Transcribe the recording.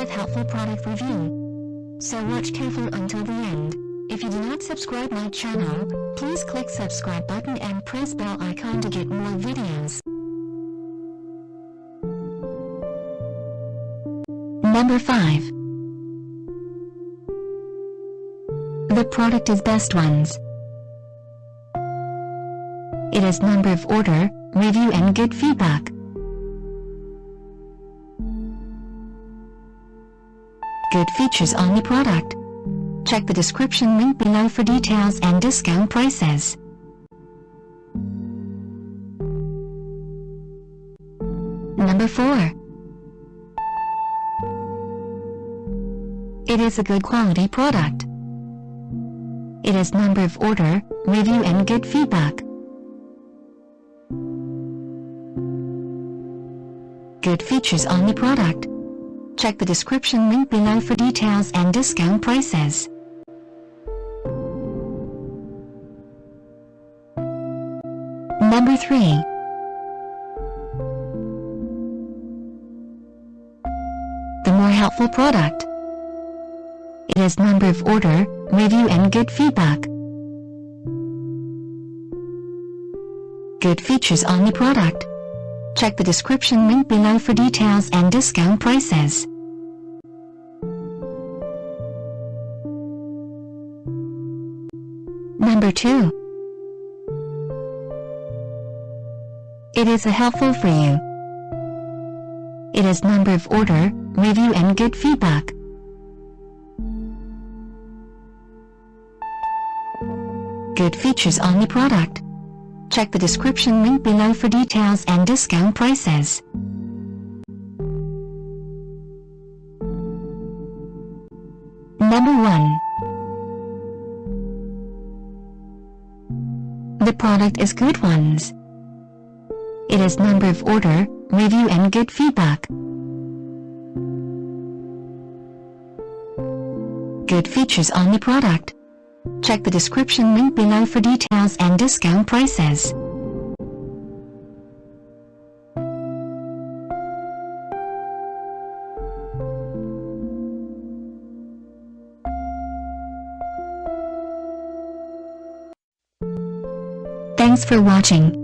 5 helpful product review. So watch careful until the end. If you do not subscribe my channel, please click subscribe button and press bell icon to get more videos. Number 5. The product is Best Ones. It has number of order, review and good feedback. Good features on the product. Check the description link below for details and discount prices. Number 4. It is a good quality product. It has number of order, review and good feedback. Good features on the product. Check the description link below for details and discount prices. Number 3. The more helpful product. It has number of order, review and good feedback. Good features on the product. Check the description link below for details and discount prices. Number 2. It is a helpful for you. It has number of order, review and good feedback. Good features on the product. Check the description link below for details and discount prices. Number 1. The product is Good Ones. It has number of order, review and good feedback. Good features on the product. Check the description link below for details and discount prices. Thanks for watching.